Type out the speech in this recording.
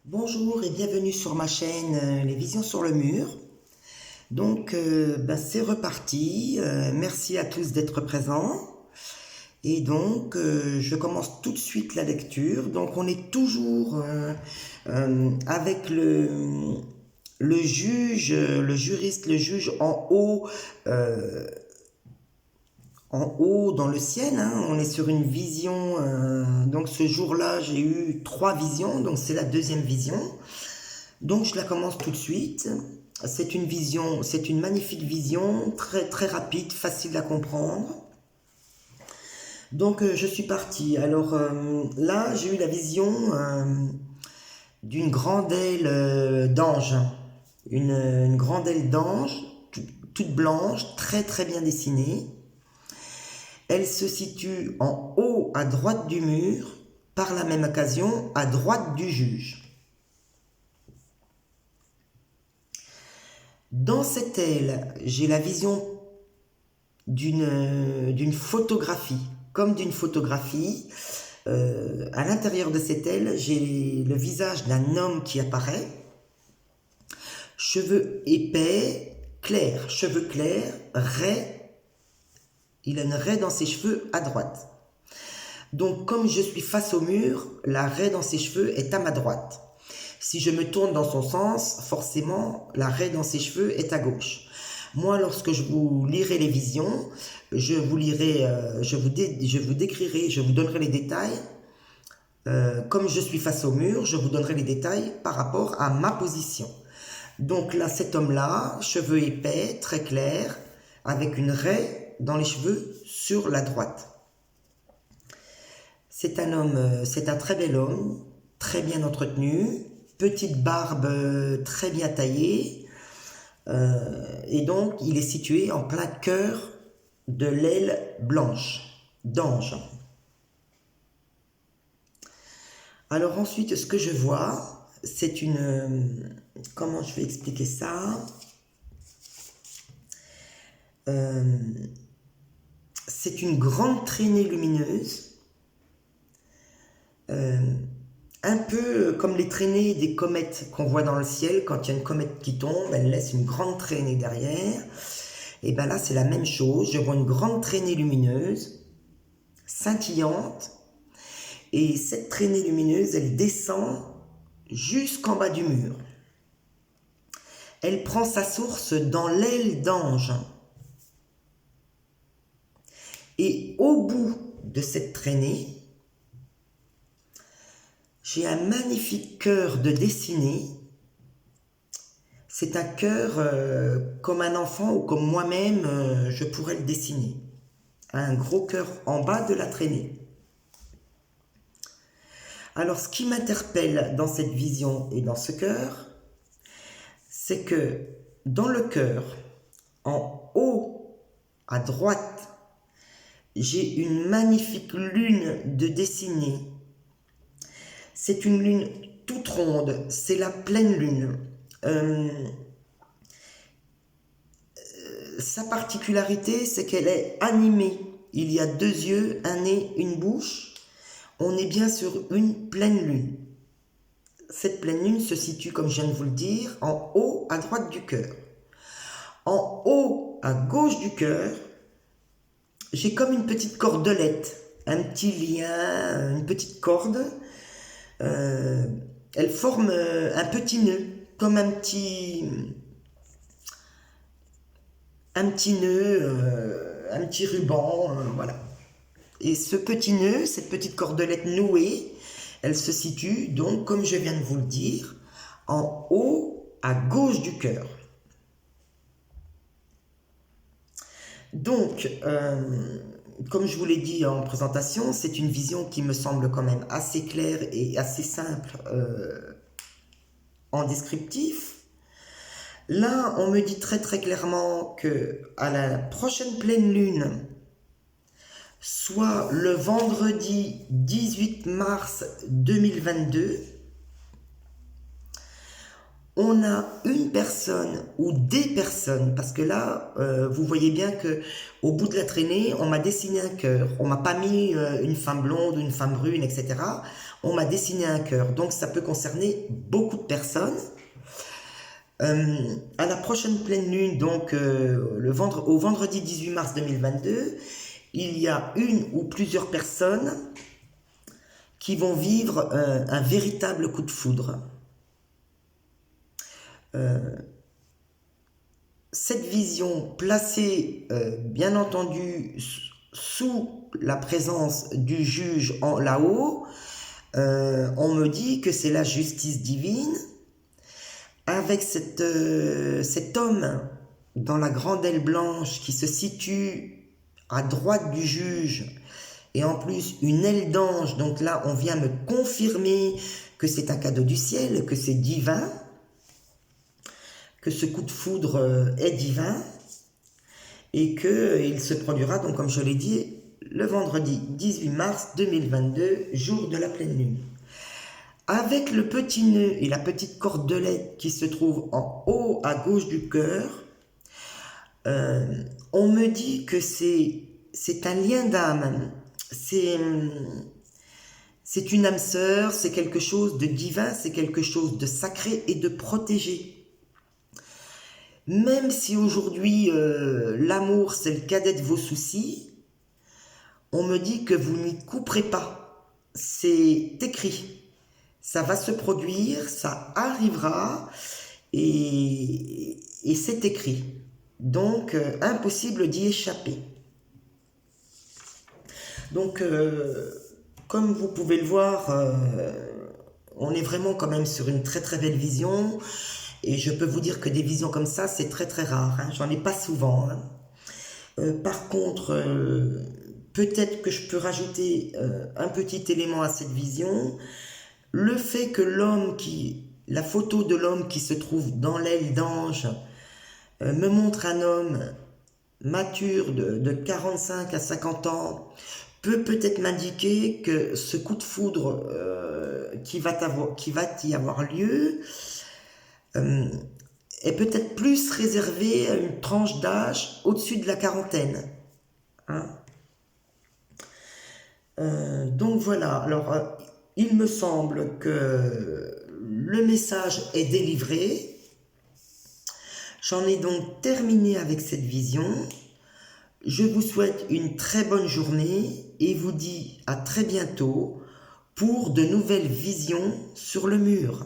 Bonjour et bienvenue sur ma chaîne Les Visions sur le mur. Donc c'est reparti. Merci à tous d'être présents. Et donc je commence tout de suite la lecture. Donc on est toujours avec le juge, le juriste, le juge en haut dans le ciel, hein. On est sur une vision. Donc ce jour-là, j'ai eu 3 visions. Donc c'est la deuxième vision. Donc je la commence tout de suite. C'est une vision, c'est une magnifique vision, très très rapide, facile à comprendre. Donc je suis partie. Alors là, j'ai eu la vision d'une grande aile d'ange. Une grande aile d'ange, toute blanche, très très bien dessinée. Elle se situe en haut à droite du mur, par la même occasion à droite du juge. Dans cette aile, j'ai la vision d'une photographie, comme d'une photographie. À l'intérieur de cette aile, j'ai le visage d'un homme qui apparaît. Cheveux épais, clairs, cheveux clairs, raies. Il a une raie dans ses cheveux à droite. Donc comme je suis face au mur, la raie dans ses cheveux est à ma droite. Si je me tourne dans son sens, forcément, la raie dans ses cheveux est à gauche. Moi, lorsque je vous lirai les visions, je vous décrirai, je vous donnerai les détails. Comme je suis face au mur, je vous donnerai les détails par rapport à ma position. Donc là, cet homme-là, cheveux épais, très clairs, avec une raie dans les cheveux sur la droite. C'est un très bel homme, très bien entretenu, petite barbe très bien taillée, et donc il est situé en plein cœur de l'aile blanche d'ange. Alors ensuite, ce que je vois, c'est comment je vais expliquer ça? C'est une grande traînée lumineuse, un peu comme les traînées des comètes qu'on voit dans le ciel. Quand il y a une comète qui tombe, elle laisse une grande traînée derrière. Et bien là, c'est la même chose. Je vois une grande traînée lumineuse, scintillante. Et cette traînée lumineuse, elle descend jusqu'en bas du mur. Elle prend sa source dans l'aile d'ange. Et au bout de cette traînée, j'ai un magnifique cœur de dessiné. C'est un cœur comme un enfant ou comme moi-même, je pourrais le dessiner. Un gros cœur en bas de la traînée. Alors, ce qui m'interpelle dans cette vision et dans ce cœur, c'est que dans le cœur, en haut à droite, j'ai une magnifique lune de dessinée. C'est une lune toute ronde, c'est la pleine lune. Sa particularité, c'est qu'elle est animée. Il y a 2 yeux, un nez, une bouche. On est bien sur une pleine lune. Cette pleine lune se situe, comme je viens de vous le dire, en haut à droite du cœur. En haut à gauche du cœur, j'ai comme une petite cordelette, un petit lien, une petite corde. Elle forme un petit nœud, comme un petit nœud, un petit ruban, voilà. Et ce petit nœud, cette petite cordelette nouée, elle se situe donc, comme je viens de vous le dire, en haut à gauche du cœur. Donc, comme je vous l'ai dit en présentation, c'est une vision qui me semble quand même assez claire et assez simple en descriptif. Là, on me dit très très clairement que à la prochaine pleine lune, soit le vendredi 18 mars 2022, on a une personne ou des personnes, parce que là, vous voyez bien que au bout de la traînée, on m'a dessiné un cœur. On m'a pas mis une femme blonde, une femme brune, etc. on m'a dessiné un cœur. Donc ça peut concerner beaucoup de personnes. À la prochaine pleine lune, donc au vendredi 18 mars 2022, il y a une ou plusieurs personnes qui vont vivre un véritable coup de foudre. Cette vision placée, bien entendu, sous la présence du juge en là-haut, on me dit que c'est la justice divine, avec cet homme dans la grande aile blanche qui se situe à droite du juge, et en plus une aile d'ange, donc là on vient me confirmer que c'est un cadeau du ciel, que c'est divin, que ce coup de foudre est divin, et qu'il se produira, donc comme je l'ai dit, le vendredi 18 mars 2022, jour de la pleine lune. Avec le petit nœud et la petite cordelette qui se trouve en haut à gauche du cœur, on me dit que c'est un lien d'âme, c'est une âme sœur, c'est quelque chose de divin, c'est quelque chose de sacré et de protégé. Même si aujourd'hui l'amour c'est le cadet de vos soucis, on me dit que vous n'y couperez pas, c'est écrit. Ça va se produire, ça arrivera, et c'est écrit. Donc, impossible d'y échapper. Donc, comme vous pouvez le voir, on est vraiment quand même sur une très très belle vision. Et je peux vous dire que des visions comme ça, c'est très très rare. Hein. J'en ai pas souvent. Hein. Par contre, peut-être que je peux rajouter un petit élément à cette vision. Le fait que la photo de l'homme qui se trouve dans l'aile d'ange me montre un homme mature de 45 à 50 ans peut-être m'indiquer que ce coup de foudre qui va y avoir lieu est peut-être plus réservé à une tranche d'âge au-dessus de la quarantaine. Hein. Donc voilà, alors il me semble que le message est délivré. J'en ai donc terminé avec cette vision. Je vous souhaite une très bonne journée et vous dis à très bientôt pour de nouvelles visions sur le mur.